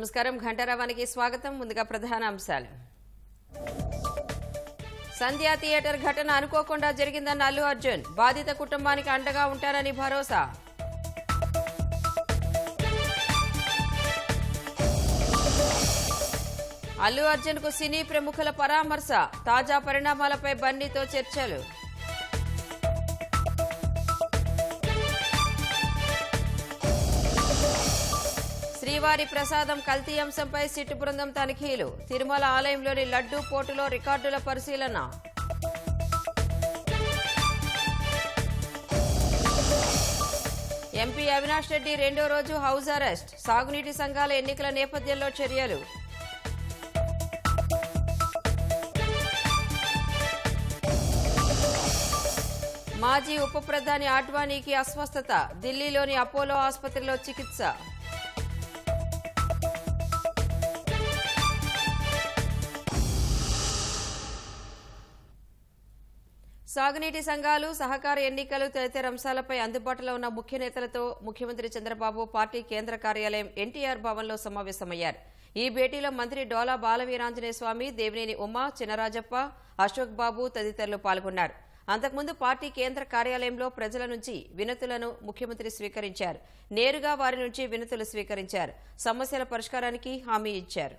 నమస్కారం. ఘంటారావానికి స్వాగతం. ముందుగా ప్రధాన అంశాలు. సంధ్యా థియేటర్ ఘటన అనుకోకుండా జరిగిందన్న అల్లు అర్జున్. బాధిత కుటుంబానికి అండగా ఉంటారని భరోసా. అల్లు అర్జున్ కు సినీ ప్రముఖుల పరామర్శ. తాజా పరిణామాలపై బన్నీతో చర్చలు. శ్రీవారి ప్రసాదం కల్తీ అంశంపై సిట్ బృందం తనిఖీలు. తిరుమల ఆలయంలోని లడ్డూ పోర్టులో రికార్డుల పరిశీలన. ఎంపీ అవినాష్ రెడ్డి రెండో రోజు హౌస్ అరెస్ట్. సాగునీటి సంఘాల ఎన్నికల నేపథ్యంలో చర్యలు. మాజీ ఉప ప్రధాని ఆడ్వాణీకి అస్వస్థత. ఢిల్లీలోని అపోలో ఆసుపత్రిలో చికిత్స. సాగునీటి సంఘాలు, సహకార ఎన్నికలు తదితర అంశాలపై అందుబాటులో ఉన్న ముఖ్య నేతలతో ముఖ్యమంత్రి చంద్రబాబు పార్టీ కేంద్ర కార్యాలయం ఎన్టీఆర్ భవన్లో సమావేశమయ్యారు. ఈ భేటీలో మంత్రి డోలా బాలవీరాంజనేయ స్వామి, దేవినేని ఉమా, చినరాజప్ప, అశోక్ బాబు తదితరులు పాల్గొన్నారు. అంతకుముందు పార్టీ కేంద్ర కార్యాలయంలో ప్రజల నుంచి వినతులను ముఖ్యమంత్రి స్వీకరించారు. నేరుగా వారి నుంచి వినతులు స్వీకరించారు. సమస్యల పరిష్కారానికి హామీ ఇచ్చారు.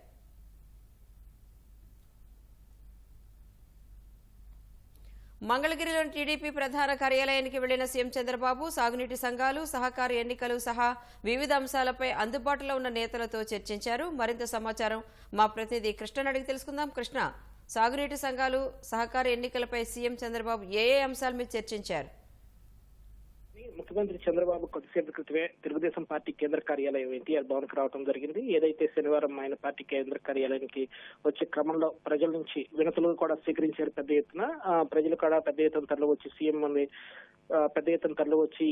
మంగళగిరిలోని టీడీపీ ప్రధాన కార్యాలయానికి వెళ్లిన సీఎం చంద్రబాబు సాగునీటి సంఘాలు, సహకార ఎన్నికలు సహా వివిధ అంశాలపై అందుబాటులో ఉన్న నేతలతో చర్చించారు. మరింత సమాచారం మా ప్రతినిధి కృష్ణను అడిగి తెలుసుకుందాం. కృష్ణ, సాగునీటి సంఘాలు, సహకార ఎన్నికలపై సీఎం చంద్రబాబు ఏ అంశాల మీద చర్చించారు? ముఖ్యమంత్రి చంద్రబాబు కొద్దిసేపటి క్రితమే తెలుగుదేశం పార్టీ కేంద్ర కార్యాలయం ఎన్టీఆర్ భవన్కు రావడం జరిగింది. ఏదైతే శనివారం ఆయన పార్టీ కేంద్ర కార్యాలయానికి వచ్చే క్రమంలో ప్రజల నుంచి వినతులు కూడా స్వీకరించారు. పెద్ద ఎత్తున ప్రజలు కూడా పెద్ద ఎత్తున తరలి వచ్చి సీఎం పెద్ద ఎత్తున తరలి వచ్చి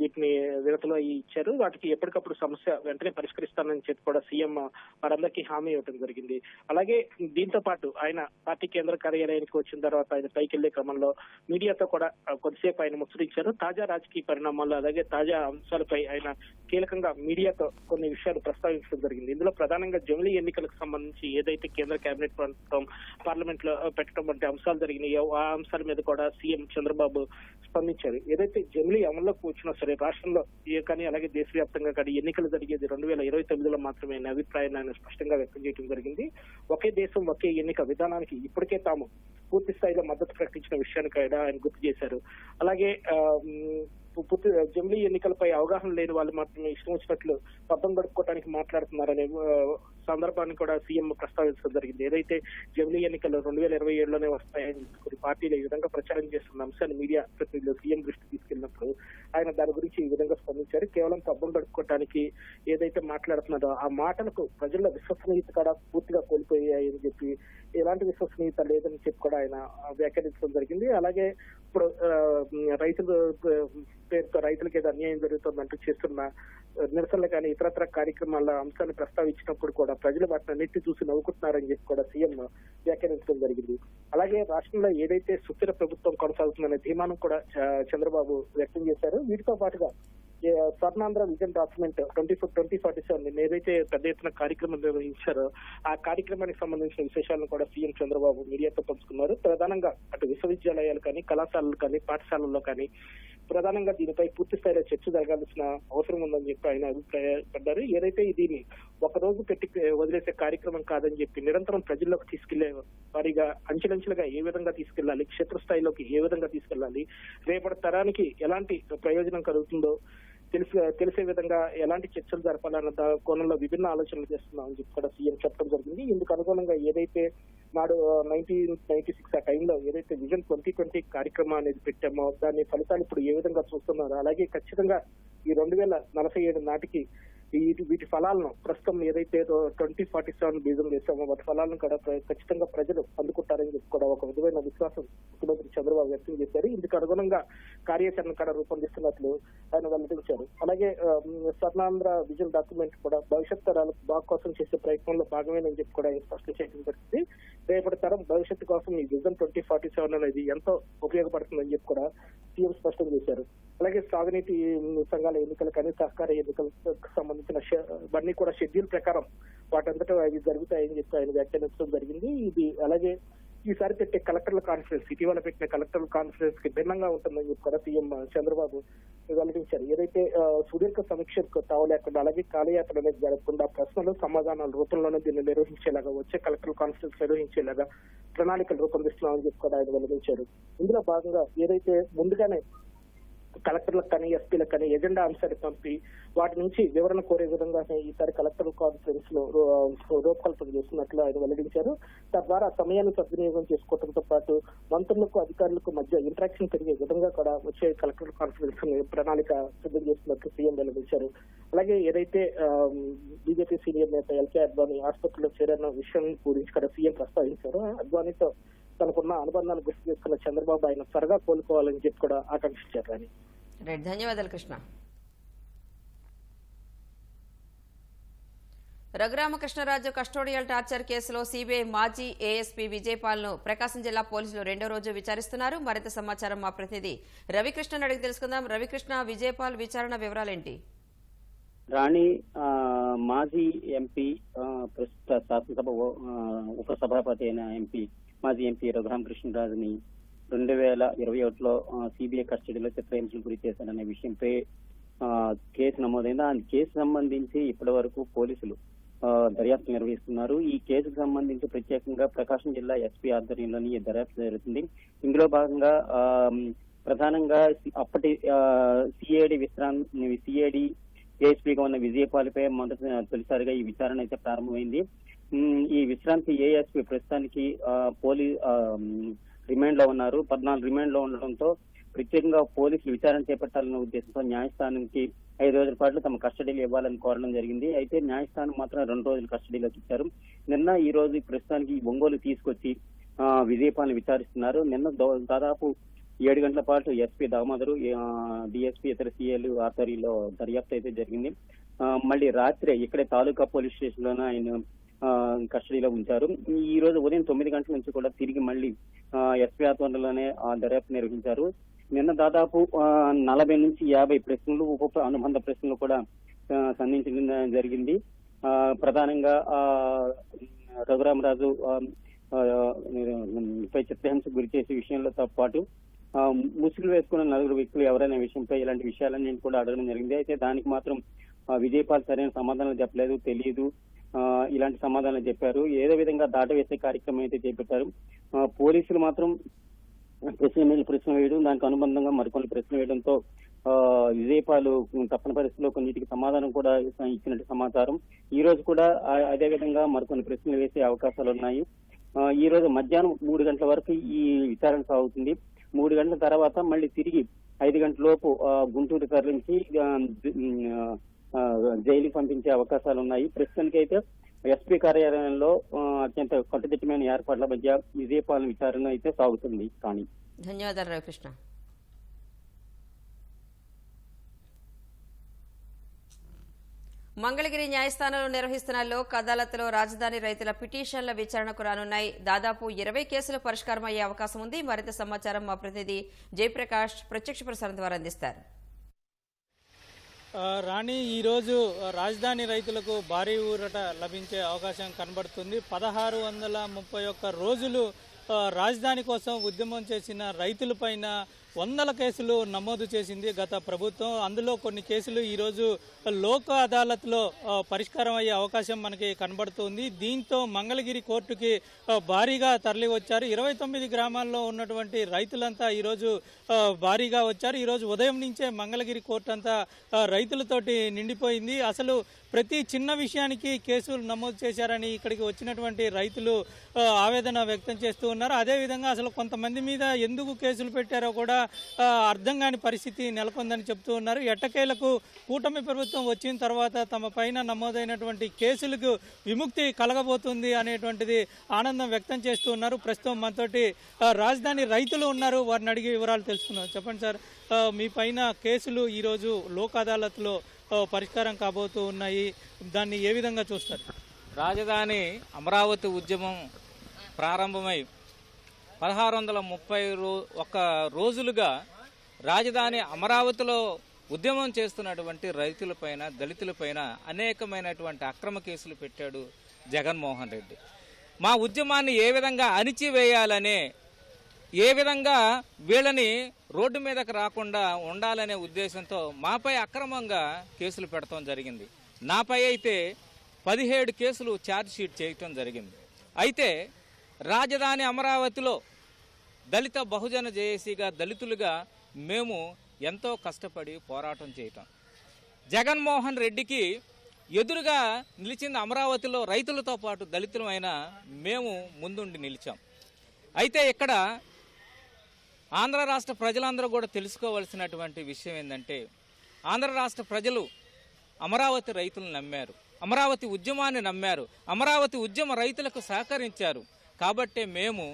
వీటిని వినతులు ఇచ్చారు. వాటికి ఎప్పటికప్పుడు సమస్య వెంటనే పరిష్కరిస్తానని చెప్పి కూడా సీఎం వారందరికీ హామీ ఇవ్వడం జరిగింది. అలాగే దీంతో పాటు ఆయన పార్టీ కేంద్ర కార్యాలయానికి వచ్చిన తర్వాత ఆయన పైకి వెళ్లే క్రమంలో మీడియాతో కూడా కొద్దిసేపు ఆయన ముచ్చరించారు. తాజా రాజకీయ పరిణామాలు అలాగే తాజా అంశాలపై ఆయన కీలకంగా మీడియాతో కొన్ని విషయాలు ప్రస్తావించడం జరిగింది. ఇందులో ప్రధానంగా జమిలీ ఎన్నికలకు సంబంధించి ఏదైతే కేంద్ర కేబినెట్ ప్రభుత్వం పార్లమెంట్ లో పెట్టడం వంటి అంశాలు జరిగినాయో ఆ అంశాల మీద కూడా సీఎం చంద్రబాబు స్పందించారు. ఏదైతే జమిలీ అమల్లోకి వచ్చినా సరే రాష్ట్రంలో కానీ అలాగే దేశవ్యాప్తంగా కానీ ఎన్నికలు జరిగేది 2029లో మాత్రమే అనే అభిప్రాయాన్ని ఆయన స్పష్టంగా వ్యక్తం చేయడం జరిగింది. ఒకే దేశం ఒకే ఎన్నిక విధానానికి ఇప్పటికే తాము పూర్తి స్థాయిలో మద్దతు ప్రకటించిన విషయానికి ఆయన గుర్తు చేశారు. అలాగే జమిలీ ఎన్నికలపై అవగాహన లేని వాళ్ళు మాత్రమే ఇష్టం వచ్చినట్లు పబ్బం గడుపుకోవడానికి మాట్లాడుతున్నారనే సందర్భాన్ని కూడా సీఎం ప్రస్తావించడం జరిగింది. ఏదైతే జమిలీ ఎన్నికలు 2027లోనే వస్తాయని కొన్ని పార్టీలు ఈ విధంగా ప్రచారం చేస్తున్న అంశాన్ని మీడియా ప్రతినిధులు సీఎం దృష్టికి తీసుకెళ్లినప్పుడు ఆయన దాని గురించి ఈ విధంగా స్పందించారు. కేవలం పబ్బం గడుపుకోవడానికి ఏదైతే మాట్లాడుతున్నారో ఆ మాటలకు ప్రజల విశ్వసనీయత కూడా పూర్తిగా కోల్పోయాయని చెప్పి, ఎలాంటి విశ్వసనీయత లేదని చెప్పి కూడా ఆయన వ్యాఖ్యానించడం జరిగింది. అలాగే ఇప్పుడు రైతుల పేరుతో రైతులకు ఏదో అన్యాయం జరుగుతుందంటూ చేస్తున్న నిరసనలు కానీ ఇతరత్ర కార్యక్రమాల అంశాన్ని ప్రస్తావించినప్పుడు కూడా ప్రజలు వాటిని అన్నింటినీ చూసి నవ్వుకుంటున్నారని చెప్పి కూడా సీఎం వ్యాఖ్యానించడం జరిగింది. అలాగే రాష్ట్రంలో ఏదైతే సుస్థిర ప్రభుత్వం కొనసాగుతుందనే తీర్మానం కూడా చంద్రబాబు వ్యక్తం చేశారు. వీటితో పాటుగా స్వర్ణాంధ్ర విజన్ డాక్యుమెంట్ 2047 ఏదైతే పెద్ద ఎత్తున కార్యక్రమం నిర్వహించారో ఆ కార్యక్రమానికి సంబంధించిన విశేషాలను కూడా సీఎం చంద్రబాబు మీడియాతో పంచుకున్నారు. ప్రధానంగా అటు విశ్వవిద్యాలయాలు కానీ, కళాశాలలు కానీ, పాఠశాలల్లో కానీ ప్రధానంగా దీనిపై పూర్తి స్థాయిలో చర్చ జరగాల్సిన అవసరం ఉందని చెప్పి ఆయన అభిప్రాయపడ్డారు. ఏదైతే దీన్ని ఒకరోజు పెట్టి వదిలేసే కార్యక్రమం కాదని చెప్పి నిరంతరం ప్రజల్లోకి తీసుకెళ్లే వారిగా అంచెలంచెలుగా ఏ విధంగా తీసుకెళ్లాలి, క్షేత్రస్థాయిలోకి ఏ విధంగా తీసుకెళ్లాలి, రేపటి తరానికి ఎలాంటి ప్రయోజనం కలుగుతుందో తెలిసే విధంగా ఎలాంటి చర్చలు జరపాలన్న కోణంలో విభిన్న ఆలోచనలు చేస్తున్నామని చెప్పి కూడా సీఎం చెప్పడం జరిగింది. ఇందుకు అనుగుణంగా ఏదైతే నాడు 1996 ఆ టైంలో ఏదైతే విజన్ 2020 కార్యక్రమం అనేది పెట్టామో దాని ఫలితాలు ఇప్పుడు ఏ విధంగా చూస్తున్నారో, అలాగే ఖచ్చితంగా ఈ 2047 నాటికి వీటి ఫలాలను ప్రస్తుతం ఏదైతే 2047 బీజం వేసామో వాటి ఫలాలను కూడా ఖచ్చితంగా ప్రజలు అందుకుంటారని చెప్పి కూడా ఒక విధమైన విశ్వాసం ముఖ్యమంత్రి చంద్రబాబు వ్యక్తం చేశారు. ఇందుకు అనుగుణంగా కార్యాచరణ కూడా రూపొందిస్తున్నట్లు ఆయన వెల్లడించారు. అలాగే స్వర్ణాంధ్ర విజన్ డాక్యుమెంట్ కూడా భవిష్యత్ తరాలకు బాగు కోసం చేసే ప్రయత్నంలో భాగమేనని చెప్పి కూడా ఆయన స్పష్టం చేయడం జరిగింది. రేపటి తరం భవిష్యత్తు కోసం ఈ విజన్ 2047 అనేది ఎంతో ఉపయోగపడుతుందని చెప్పి కూడా సీఎం స్పష్టం చేశారు. అలాగే సాగునీటి సంఘాల ఎన్నికలు కానీ సహకార ఎన్నికలకు సంబంధించిన ఇవన్నీ కూడా షెడ్యూల్ ప్రకారం వాటంతటా అవి జరుగుతాయని చెప్పి ఆయన వ్యాఖ్యానించడం జరిగింది. ఇది అలాగే ఈసారి పెట్టే కలెక్టర్ల కాన్ఫరెన్స్, ఇటీవల పెట్టిన కలెక్టర్ల కాన్ఫరెన్స్ కి భిన్నంగా ఉంటుందని చెప్పి కూడా సీఎం చంద్రబాబు వెల్లడించారు. ఏదైతే సుదీర్ఘ సమీక్షకు తావలేకుండా అలాగే కాలయాత్ర అనేది జరగకుండా ప్రశ్నలు సమాధానాల రూపంలోనే దీన్ని నిర్వహించేలాగా, వచ్చే కలెక్టర్ కాన్ఫరెన్స్ నిర్వహించేలాగా ప్రణాళికలు రూపొందిస్తున్నామని చెప్పి కూడా ఆయన వెల్లడించారు. ఇందులో భాగంగా ఏదైతే ముందుగానే కలెక్టర్లకు కానీ ఎస్పీలకు కానీ ఎజెండా అంశాన్ని పంపి వాటి నుంచి వివరణ కోరే విధంగానే ఈసారి కలెక్టర్ కాన్ఫరెన్స్ లో రూపకల్పన చేస్తున్నట్లు ఆయన వెల్లడించారు. తద్వారా సమయాన్ని సద్వినియోగం చేసుకోవడంతో పాటు మంత్రులకు అధికారులకు మధ్య ఇంటరాక్షన్ పెరిగే విధంగా కూడా వచ్చే కలెక్టర్ కాన్ఫరెన్స్ ప్రణాళిక సిద్ధం చేస్తున్నట్లు సీఎం వెల్లడించారు. అలాగే ఏదైతే బీజేపీ సీనియర్ నేత ఎల్కే అద్వానీ ఆసుపత్రిలో చేరిన విషయం గురించి కూడా సీఎం ప్రస్తావించారు. అద్వానీతో తనకున్న అనుబంధాన్ని గుర్తు చేసుకున్న చంద్రబాబు ఆయన త్వరగా కోలుకోవాలని చెప్పి కూడా ఆకాంక్షించారు. అని ధన్యవాదాలు కృష్ణ. రఘురామకృష్ణరాజు కస్టోడియల్ టార్చర్ కేసులో సీబీఐ మాజీ ఏఎస్పీ విజయపాల్ను ప్రకాశం జిల్లా పోలీసులు రెండో రోజు విచారిస్తున్నారు. మరింత సమాచారం మా ప్రతినిధి రవికృష్ణ అడిగి తెలుసుకుందాం. రవికృష్ణ, విజయపాల్ విచారణ వివరాలేంటి? రాణి మాజీ ఎంపీ, ప్రస్తుత శాసనసభ ఉపసభాపతి అయిన మాజీ ఎంపీ రఘురామకృష్ణరాజుని 2021లో సిబిఐ కస్టడీలో చిత్రహింసలు గురి చేశారనే విషయంపై కేసు నమోదైంది. ఆ కేసు సంబంధించి ఇప్పటి వరకు పోలీసులు దర్యాప్తు నిర్వహిస్తున్నారు. ఈ కేసుకు సంబంధించి ప్రత్యేకంగా ప్రకాశం జిల్లా ఎస్పీ ఆధ్వర్యంలోని ఈ దర్యాప్తు జరుగుతుంది. ఇందులో భాగంగా ప్రధానంగా అప్పటి సిఐడి ఏఎస్పీగా ఉన్న విజయపాల్పై తొలిసారిగా ఈ విచారణ అయితే ప్రారంభమైంది. ఈ విశ్రాంతి ఏఎస్పీ ప్రస్తుతానికి రిమాండ్ లో ఉన్నారు. 14 రిమాండ్ లో ఉండడంతో ప్రత్యేకంగా పోలీసులు విచారణ చేపట్టాలన్న ఉద్దేశంతో న్యాయస్థానానికి 5 రోజుల పాటు తమ కస్టడీలో ఇవ్వాలని కోరడం జరిగింది. అయితే న్యాయస్థానం మాత్రం 2 రోజులు కస్టడీలోకి ఇచ్చారు. నిన్న ఈ రోజు ప్రస్తుతానికి ఒంగోలు తీసుకొచ్చి విజయపాల్ని విచారిస్తున్నారు. నిన్న దాదాపు 7 గంటల పాటు ఎస్పీ దామోదరు, డిఎస్పీ, ఇతర సీఏలు ఆధ్వర్యంలో దర్యాప్తు అయితే జరిగింది. మళ్ళీ రాత్రి ఇక్కడే తాలూకా పోలీస్ స్టేషన్ లోనే ఆయన కస్టడీలో ఉంచారు. ఈ రోజు ఉదయం 9 గంటల నుంచి కూడా తిరిగి మళ్ళీ ఎస్పీ ఆధ్వర్యంలోనే దర్యాప్తు నిర్వహించారు. నిన్న దాదాపు 40 నుంచి 50 ప్రశ్నలు, ఉప అనుబంధ ప్రశ్నలు కూడా సంధించడం జరిగింది. ప్రధానంగా రఘురామరాజు పై చిత్రహింసకు గురి చేసే విషయంలో పాటు ముసుగులు వేసుకున్న 4 వ్యక్తులు ఎవరైనా విషయంపై ఇలాంటి విషయాలన్నీ కూడా అడగడం జరిగింది. అయితే దానికి మాత్రం విజయపాల్ సరైన సమాధానం చెప్పలేదు, తెలియదు, ఇలాంటి సమాధానాలు చెప్పారు. ఏదో విధంగా దాటవేసే కార్యక్రమం అయితే చేపట్టారు. పోలీసులు మాత్రం ప్రశ్న వేయడం, దానికి అనుబంధంగా మరికొన్ని ప్రశ్నలు వేయడంతో విజయపాల్ తప్పని పరిస్థితుల్లో కొన్నిటికి సమాధానం కూడా ఇచ్చినట్టు సమాచారం. ఈ రోజు కూడా అదే విధంగా మరికొన్ని ప్రశ్నలు వేసే అవకాశాలు ఉన్నాయి. ఈ రోజు మధ్యాహ్నం 3 గంటల వరకు ఈ విచారణ సాగుతుంది. 3 గంటల తర్వాత మళ్ళీ తిరిగి 5 గంటల లోపు గుంటూరు తరలించి జైలుకి పంపించే అవకాశాలు ఉన్నాయి. ప్రస్తుతానికి అయితే ఎస్పీ కార్యాలయంలో అత్యంత కట్టుదిట్టమైన ఏర్పాట్ల మధ్య విజయపాల్ విచారణ అయితే సాగుతుంది. కానీ ధన్యవాదాలు రవికృష్ణ. మంగళగిరి న్యాయస్థానంలో నిర్వహిస్తున్న లోక్ అదాలత్లో రాజధాని రైతుల పిటిషన్ల విచారణకు రానున్నాయి. దాదాపు 20 కేసులు పరిష్కారం అయ్యే అవకాశం ఉంది. మరింత సమాచారం మా ప్రతినిధి జయప్రకాష్ ప్రత్యక్ష ప్రసారం ద్వారా అందిస్తారు. రాణి, ఈరోజు రాజధాని రైతులకు భారీ ఊరట లభించే అవకాశం కనబడుతుంది. 1631 రోజులు రాజధాని కోసం ఉద్యమం చేసిన రైతులపైన వందల కేసులు నమోదు చేసింది గత ప్రభుత్వం. అందులో కొన్ని కేసులు ఈరోజు లోక్ అదాలత్లో పరిష్కారం అయ్యే అవకాశం మనకి కనబడుతుంది. దీంతో మంగళగిరి కోర్టుకి భారీగా తరలి వచ్చారు. 29 గ్రామాల్లో ఉన్నటువంటి రైతులంతా ఈరోజు భారీగా వచ్చారు. ఈరోజు ఉదయం నుంచే మంగళగిరి కోర్టు అంతా రైతులతోటి నిండిపోయింది. అసలు ప్రతి చిన్న విషయానికి కేసులు నమోదు చేశారని ఇక్కడికి వచ్చినటువంటి రైతులు ఆవేదన వ్యక్తం చేస్తూ ఉన్నారు. అదేవిధంగా అసలు కొంతమంది మీద ఎందుకు కేసులు పెట్టారో కూడా అర్థం కాని పరిస్థితి నెలకొందని చెప్తూ ఉన్నారు. ఎట్టకేలకు కూటమి ప్రభుత్వం వచ్చిన తర్వాత తమ పైన నమోదైనటువంటి కేసులకు విముక్తి కలగబోతుంది అనేటువంటిది ఆనందం వ్యక్తం చేస్తూ ఉన్నారు. ప్రస్తుతం మనతోటి రాజధాని రైతులు ఉన్నారు, వారిని అడిగి వివరాలు తెలుసుకున్నారు. చెప్పండి సార్, మీ పైన కేసులు ఈరోజు లోక్ అదాలత్లో పరిష్కారం కాబోతూ ఉన్నాయి, దాన్ని ఏ విధంగా చూస్తారు? రాజధాని అమరావతి ఉద్యమం ప్రారంభమై 1631 రోజులుగా రాజధాని అమరావతిలో ఉద్యమం చేస్తున్నటువంటి రైతులపైన, దళితులపైన అనేకమైనటువంటి అక్రమ కేసులు పెట్టాడు జగన్మోహన్ రెడ్డి. మా ఉద్యమాన్ని ఏ విధంగా అణిచివేయాలనే, ఏ విధంగా వీళ్ళని రోడ్డు మీదకి రాకుండా ఉండాలనే ఉద్దేశంతో మాపై అక్రమంగా కేసులు పెడతాం జరిగింది. నాపై అయితే 17 కేసులు ఛార్జ్ షీట్ చేయటం జరిగింది. అయితే రాజధాని అమరావతిలో దళిత బహుజన జేఏసీగా, దళితులుగా మేము ఎంతో కష్టపడి పోరాటం చేయటం, జగన్మోహన్ రెడ్డికి ఎదురుగా నిలిచింది అమరావతిలో రైతులతో పాటు దళితులమైన మేము ముందుండి నిలిచాం. అయితే ఇక్కడ ఆంధ్ర రాష్ట్ర ప్రజలందరూ కూడా తెలుసుకోవాల్సినటువంటి విషయం ఏంటంటే, ఆంధ్ర రాష్ట్ర ప్రజలు అమరావతి రైతులను నమ్మారు, అమరావతి ఉద్యమాన్ని నమ్మారు, అమరావతి ఉద్యమ రైతులకు సహకరించారు. కాబట్టే మేము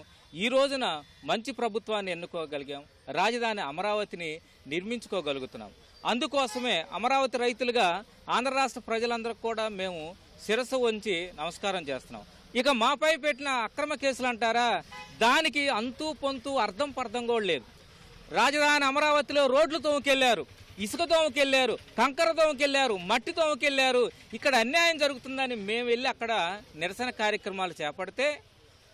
ఈ రోజున మంచి ప్రభుత్వాన్ని ఎన్నుకోగలిగాం, రాజధాని అమరావతిని నిర్మించుకోగలుగుతున్నాం. అందుకోసమే అమరావతి రైతులుగా ఆంధ్ర రాష్ట్ర ప్రజలందరికీ కూడా మేము శిరస్సు వంచి నమస్కారం చేస్తున్నాం. ఇక మాపై పెట్టిన అక్రమ కేసులు అంటారా, దానికి అంతు పొంతు అర్థం పర్థం కూడా లేదు. రాజధాని అమరావతిలో రోడ్లు తోముకెళ్లారు, ఇసుక తోముకెళ్లారు, కంకర తోముకెళ్లారు, మట్టి తోముకెళ్లారు. ఇక్కడ అన్యాయం జరుగుతుందని మేము వెళ్ళి అక్కడ నిరసన కార్యక్రమాలు చేపడితే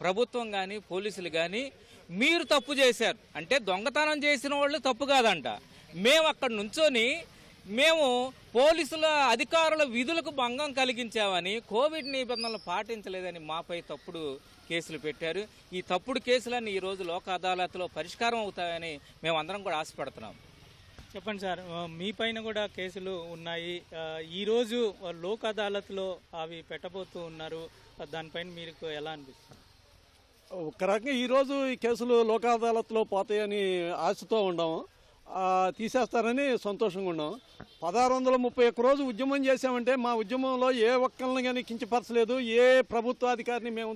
ప్రభుత్వం కానీ, పోలీసులు కానీ మీరు తప్పు చేశారు అంటే, దొంగతనం చేసిన వాళ్ళు తప్పు కాదంట, మేము అక్కడ నుంచొని మేము పోలీసుల అధికారుల విధులకు భంగం కలిగించామని, కోవిడ్ నిబంధనలు పాటించలేదని మాపై తప్పుడు కేసులు పెట్టారు. ఈ తప్పుడు కేసులన్నీ ఈరోజు లోక్ అదాలత్లో పరిష్కారం అవుతాయని మేము అందరం కూడా ఆశపడుతున్నాం. చెప్పండి సార్, మీ పైన కూడా కేసులు ఉన్నాయి. ఈరోజు లోక్ అదాలత్లో అవి పెట్టబోతూ ఉన్నారు. దానిపైన మీకు ఎలా అనిపిస్తుంది? ఒక రకంగా ఈరోజు ఈ కేసులు లోక్ అదాలత్లో పోతాయని ఆశతో ఉన్నాము, తీసేస్తారని సంతోషంగా ఉన్నాం. 1631 రోజు ఉద్యమం చేసామంటే మా ఉద్యమంలో ఏ ఒక్కరిని కానీ కించపరచలేదు, ఏ ప్రభుత్వాధికారిని మేము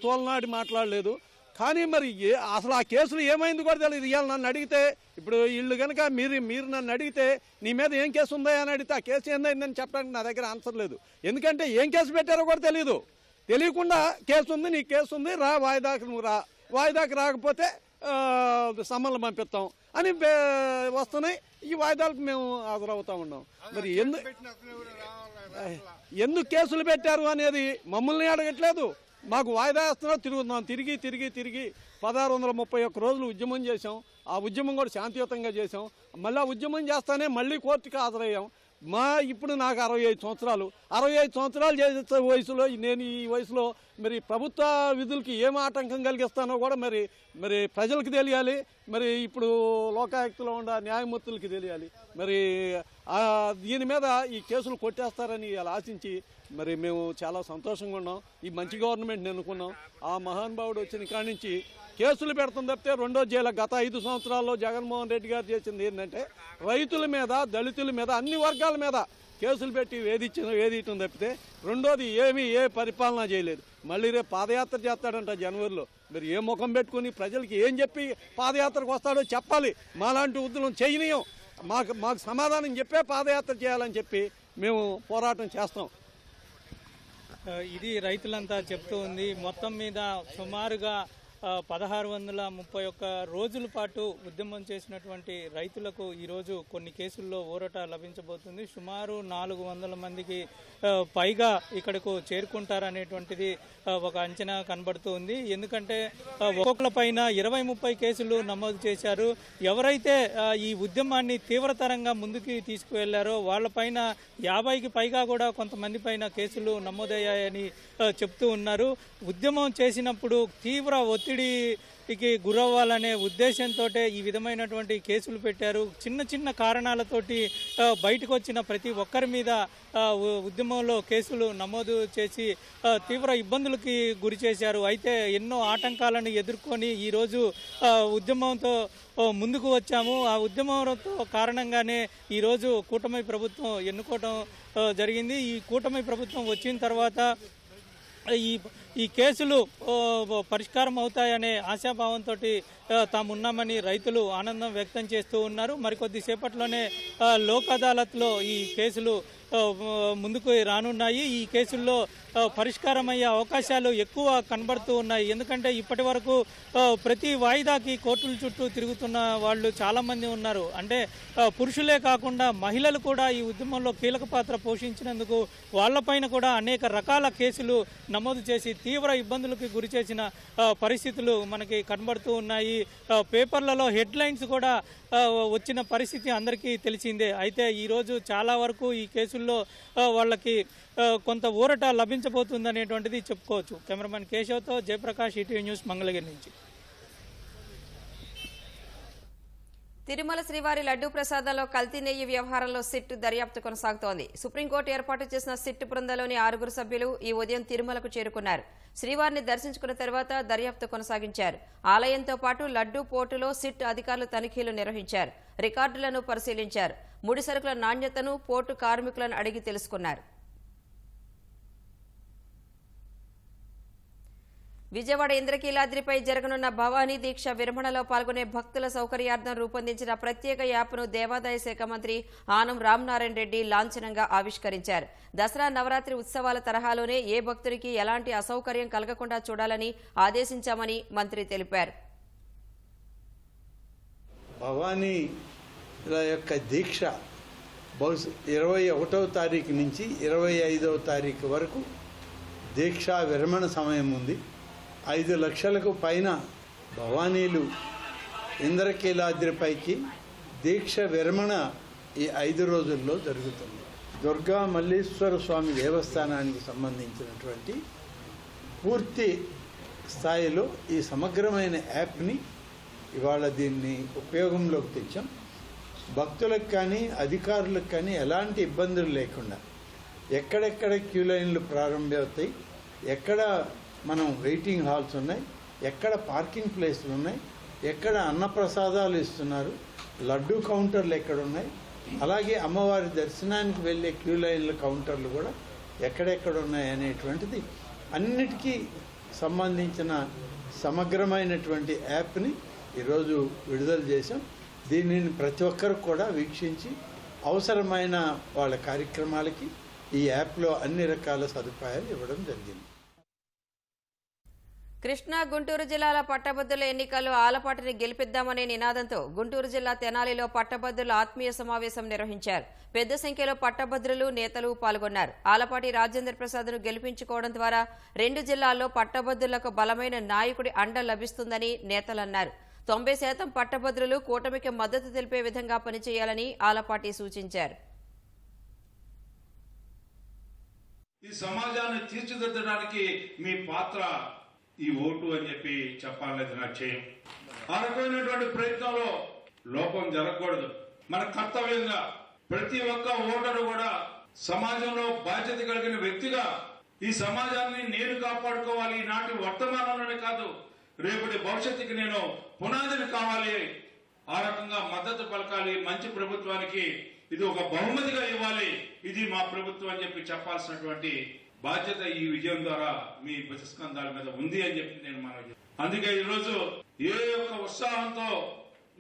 తోలనాడి మాట్లాడలేదు. కానీ మరి అసలు ఆ కేసులు ఏమైంది కూడా తెలియదు. ఇవాళ నన్ను అడిగితే, ఇప్పుడు వీళ్ళు కనుక మీరు నన్ను అడిగితే నీ మీద ఏం కేసు ఉందా అని అడిగితే ఆ కేసు ఏందైందని చెప్పడానికి నా దగ్గర ఆన్సర్ లేదు. ఎందుకంటే ఏం కేసు పెట్టారో కూడా తెలియదు. తెలియకుండా కేసు ఉంది, నీ కేసు ఉంది, రా వాయిదాకి, నువ్వు రా, వాయిదాకి రాకపోతే సమ్మన్లు పంపిస్తాం అని వస్తున్నాయి. ఈ వాయిదాలకు మేము హాజరవుతా ఉన్నాం. మరి ఎందుకు కేసులు పెట్టారు అనేది మమ్మల్ని అడగట్లేదు. మాకు వాయిదా వేస్తున్నాం, తిరుగుతున్నాం. తిరిగి 1631 రోజులు ఉద్యమం చేసాం. ఆ ఉద్యమం కూడా శాంతియుతంగా చేసాం. మళ్ళీ ఆ ఉద్యమం చేస్తానే మళ్ళీ కోర్టుకి హాజరయ్యాం. ఇప్పుడు నాకు 65 సంవత్సరాలు. 65 సంవత్సరాలు చేసే వయసులో, నేను ఈ వయసులో మరి ప్రభుత్వ విధులకి ఏం ఆటంకం కలిగిస్తానో కూడా మరి ప్రజలకు తెలియాలి. మరి ఇప్పుడు లోకాయుక్తలో ఉన్న న్యాయమూర్తులకి తెలియాలి. మరి దీని మీద ఈ కేసులు కొట్టేస్తారని ఇలా ఆశించి మరి మేము చాలా సంతోషంగా ఉన్నాం. ఈ మంచి గవర్నమెంట్ని ఎన్నుకున్నాం. ఆ మహానుభావుడు వచ్చిన కాడి నుంచి కేసులు పెడతాం తప్పితే రెండో జైలు. గత 5 సంవత్సరాల్లో జగన్మోహన్ రెడ్డి గారు చేసింది ఏంటంటే, రైతుల మీద, దళితుల మీద, అన్ని వర్గాల మీద కేసులు పెట్టి వేధించడం తప్పితే రెండోది ఏ పరిపాలన చేయలేదు. మళ్ళీ రేపు పాదయాత్ర చేస్తాడంట జనవరిలో. మరి ఏ ముఖం పెట్టుకుని ప్రజలకి ఏం చెప్పి పాదయాత్రకు వస్తాడో చెప్పాలి. మాలాంటి ఉద్యమం చేయనీయం, మాకు సమాధానం చెప్పే పాదయాత్ర చేయాలని చెప్పి మేము పోరాటం చేస్తాం. ఇది రైతులంతా చెప్తూ ఉంది. మొత్తం మీద సుమారుగా 1631 రోజుల పాటు ఉద్యమం చేసినటువంటి రైతులకు ఈరోజు కొన్ని కేసుల్లో ఊరట లభించబోతుంది. సుమారు 400 మందికి పైగా ఇక్కడకు చేరుకుంటారనేటువంటిది ఒక అంచనా కనబడుతూ ఉంది. ఎందుకంటే ఒక్కొక్కల పైన 20-30 కేసులు నమోదు చేశారు. ఎవరైతే ఈ ఉద్యమాన్ని తీవ్రతరంగా ముందుకు తీసుకువెళ్లారో వాళ్ళపైన 50కి పైగా కూడా కొంతమంది పైన కేసులు నమోదయ్యాయని చెప్తూ ఉన్నారు. ఉద్యమం చేసినప్పుడు తీవ్ర ఒత్తిడికి గురవ్వాలనే ఉద్దేశంతో ఈ విధమైనటువంటి కేసులు పెట్టారు. చిన్న కారణాలతోటి బయటకు వచ్చిన ప్రతి ఒక్కరి మీద ఉద్యమంలో కేసులు నమోదు చేసి తీవ్ర ఇబ్బందులకి గురి చేశారు. అయితే ఎన్నో ఆటంకాలను ఎదుర్కొని ఈరోజు ఉద్యమంతో ముందుకు వచ్చాము. ఆ ఉద్యమంతో కారణంగానే ఈరోజు కూటమి ప్రభుత్వం ఎన్నుకోవడం జరిగింది. ఈ కూటమి ప్రభుత్వం వచ్చిన తర్వాత ఈ కేసులు పరిష్కారం అవుతాయనే ఆశాభావంతో తామున్నామని రైతులు ఆనందం వ్యక్తం చేస్తూ ఉన్నారు. మరికొద్దిసేపట్లోనే లోక్ అదాలత్లో ఈ కేసులు ముందుకు రానున్నాయి. ఈ కేసుల్లో పరిష్కారమయ్యే అవకాశాలు ఎక్కువ కనబడుతూ ఉన్నాయి. ఎందుకంటే ఇప్పటి వరకు ప్రతి వాయిదాకి కోర్టుల చుట్టూ తిరుగుతున్న వాళ్ళు చాలామంది ఉన్నారు. అంటే పురుషులే కాకుండా మహిళలు కూడా ఈ ఉద్యమంలో కీలక పాత్ర పోషించినందుకు వాళ్లపైన కూడా అనేక రకాల కేసులు నమోదు చేసి తీవ్ర ఇబ్బందులకు గురి చేసిన పరిస్థితులు మనకి కనబడుతూ ఉన్నాయి. పేపర్లలో హెడ్లైన్స్ కూడా వచ్చిన పరిస్థితి అందరికీ తెలిసిందే. అయితే ఈరోజు చాలా వరకు ఈ కేసుల్లో వాళ్ళకి కొంత ఊరట లభించబోతుందనేటువంటిది చెప్పుకోవచ్చు. కెమెరామెన్ కేశవ్తో జయప్రకాష్, ఈటీవీ న్యూస్, మంగళగిరి నుంచి. తిరుమల శ్రీవారి లడ్డూ ప్రసాదంలో కల్తీ నెయ్యి వ్యవహారంలో సిట్ దర్యాప్తు కొనసాగుతోంది. సుప్రీంకోర్టు ఏర్పాటు చేసిన సిట్ బృందంలోని 6 సభ్యులు ఈ ఉదయం తిరుమలకు చేరుకున్నారు. శ్రీవారిని దర్శించుకున్న తర్వాత దర్యాప్తు కొనసాగించారు. ఆలయంతో పాటు లడ్డూ పోర్టులో సిట్ అధికారులు తనిఖీలు నిర్వహించారు. రికార్డులను పరిశీలించారు. ముడి సరుకుల నాణ్యతను పోర్టు కార్మికులను అడిగి తెలుసుకున్నారు. విజయవాడ ఇంద్రకీలాద్రిపై జరగనున్న భవానీ దీక్ష విరమణలో పాల్గొనే భక్తుల సౌకర్యార్థం రూపొందించిన ప్రత్యేక యాప్ను దేవాదాయ శాఖ మంత్రి ఆనం రామనారాయణ రెడ్డి లాంఛనంగా ఆవిష్కరించారు. దసరా నవరాత్రి ఉత్సవాల తరహాలోనే ఏ భక్తుడికి ఎలాంటి అసౌకర్యం కలగకుండా చూడాలని ఆదేశించామని మంత్రి తెలిపారు. భవానీ యొక్క దీక్ష 21వ తారీఖు నుంచి 25వ తారీఖు వరకు దీక్షా విరమణ సమయం ఉంది. 5 లక్షలకు పైన భవానీలు ఇంద్రకీలాద్రిపైకి దీక్ష విరమణ ఈ 5 రోజుల్లో జరుగుతుంది. దుర్గా మల్లేశ్వర స్వామి దేవస్థానానికి సంబంధించినటువంటి పూర్తి స్థాయిలో ఈ సమగ్రమైన యాప్ని ఇవాళ దీన్ని ఉపయోగంలోకి తెచ్చాం. భక్తులకు కానీ అధికారులకు కానీ ఎలాంటి ఇబ్బందులు లేకుండా ఎక్కడెక్కడ క్యూ లైన్లు ప్రారంభమవుతాయి, ఎక్కడ మనం వెయిటింగ్ హాల్స్ ఉన్నాయి, ఎక్కడ పార్కింగ్ ప్లేస్లు ఉన్నాయి, ఎక్కడ అన్నప్రసాదాలు ఇస్తున్నారు, లడ్డూ కౌంటర్లు ఎక్కడున్నాయి, అలాగే అమ్మవారి దర్శనానికి వెళ్ళే క్యూ లైన్ల కౌంటర్లు కూడా ఎక్కడెక్కడ ఉన్నాయి అనేటువంటిది అన్నిటికీ సంబంధించిన సమగ్రమైనటువంటి యాప్ని ఈరోజు విడుదల చేశాం. దీనిని ప్రతి ఒక్కరు కూడా వీక్షించి అవసరమైన వాళ్ళ కార్యక్రమాలకి ఈ యాప్లో అన్ని రకాల సదుపాయాలు ఇవ్వడం జరిగింది. కృష్ణా గుంటూరు జిల్లాల పట్టభద్రుల ఎన్నికల్లో ఆలపాటిని గెలిపిద్దామనే నినాదంతో గుంటూరు జిల్లా తెనాలిలో పట్టభద్రుల ఆత్మీయ సమావేశం నిర్వహించారు. పెద్ద సంఖ్యలో పట్టభద్రులు, నేతలు పాల్గొన్నారు. ఆలపాటి రాజేంద్ర ప్రసాద్ను గెలిపించుకోవడం ద్వారా 2 జిల్లాల్లో పట్టభద్రులకు బలమైన నాయకుడి అండ లభిస్తుందని నేతలన్నారు. 90% పట్టభద్రులు కూటమికి మద్దతు తెలిపే విధంగా పనిచేయాలని ఆలపాటి సూచించారు. ఈ సమాజాన్ని తీర్చిదిద్దడానికి మీ పాత్ర ఈ ఓటు అని చెప్పి చెప్పాలనేది నా చేయం. ఆ రకమైనటువంటి ప్రయత్నంలో లోపం జరగకూడదు. మన కర్తవ్యంగా ప్రతి ఒక్క ఓటరు కూడా సమాజంలో బాధ్యత కలిగిన వ్యక్తిగా ఈ సమాజాన్ని నేను కాపాడుకోవాలి. ఈనాటి వర్తమానంలోనే కాదు, రేపటి భవిష్యత్తుకి నేను పునాదిని కావాలి. ఆ రకంగా మద్దతు పలకాలి. మంచి ప్రభుత్వానికి ఇది ఒక బహుమతిగా ఇవ్వాలి. ఇది మా ప్రభుత్వం అని చెప్పి చెప్పాల్సినటువంటి బాధ్యత ఈ విజయం ద్వారా మీ బతిస్కంధాల మీద ఉంది అని చెప్పి నేను మనవి. అందుకే ఈరోజు ఏ యొక్క ఉత్సాహంతో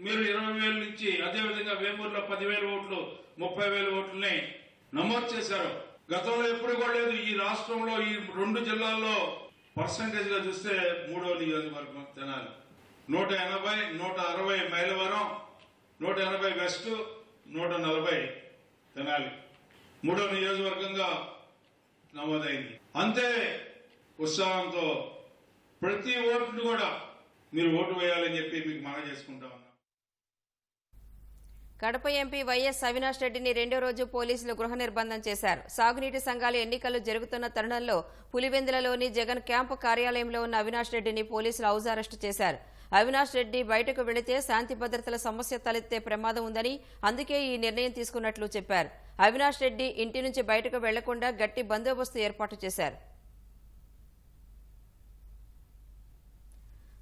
మీరు 20,000 నుంచి అదేవిధంగా వేమూరులో 10,000 ఓట్లు 30,000 ఓట్లని నమోదు చేశారు. గతంలో ఎప్పుడు కూడా లేదు. ఈ రాష్ట్రంలో ఈ 2 జిల్లాల్లో పర్సంటేజ్ గా చూస్తే 3వ నియోజకవర్గం తెనాలి. 180, 160 మైలవరం, 180 వెస్ట్, 140 తెనాలి 3వ నియోజకవర్గంగా నమోదైంది. అంతే ఉత్సాహంతో ప్రతి ఓటును కూడా మీరు ఓటు వేయాలని చెప్పి మీకు మనవి చేసుకుంటా ఉన్నాం. కడప ఎంపీ వైఎస్ అవినాష్ రెడ్డిని 2వ రోజు పోలీసులు గృహ నిర్బంధం చేశారు. సాగునీటి సంఘాల ఎన్నికలు జరుగుతున్న తరుణంలో పులివెందులలోని జగన్ క్యాంపు కార్యాలయంలో ఉన్న అవినాష్ రెడ్డిని పోలీసులు హౌస్ అరెస్టు చేశారు. అవినాష్ రెడ్డి బయటకు వెళితే శాంతి భద్రతల సమస్య తలెత్తే ప్రమాదం ఉందని అందుకే ఈ నిర్ణయం తీసుకున్నట్లు చెప్పారు. అవినాష్ రెడ్డి ఇంటి నుంచి బయటకు వెళ్లకుండా గట్టి బందోబస్తు ఏర్పాటు చేశారు.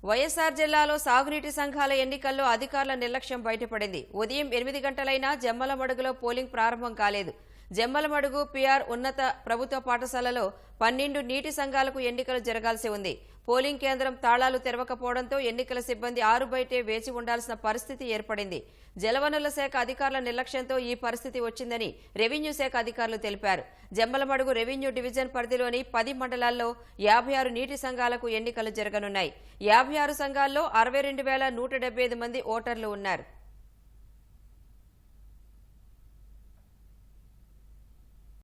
వైఎస్ఆర్ జిల్లాలో సాగునీటి సంఘాల ఎన్నికల్లో అధికారుల నిర్లక్ష్యం బయటపడింది. ఉదయం 8 గంటలైనా జమ్మలమడుగులో పోలింగ్ ప్రారంభం కాలేదు. జమ్మలమడుగు పిఆర్ ఉన్నత ప్రభుత్వ పాఠశాలలో 12 నీటి సంఘాలకు ఎన్నికలు జరగాల్సి ఉంది. పోలింగ్ కేంద్రం తాళాలు తెరవకపోవడంతో ఎన్నికల సిబ్బంది 6 బయటే వేచి ఉండాల్సిన పరిస్థితి ఏర్పడింది. జలవనరుల శాఖ అధికారుల నిర్లక్ష్యంతో ఈ పరిస్థితి వచ్చిందని రెవెన్యూ శాఖ అధికారులు తెలిపారు. జమ్మలమడుగు రెవెన్యూ డివిజన్ పరిధిలోని 10 మండలాల్లో 56 నీటి సంఘాలకు ఎన్నికలు జరగనున్నాయి. 56 సంఘాల్లో 62,175 మంది ఓటర్లు ఉన్నారు.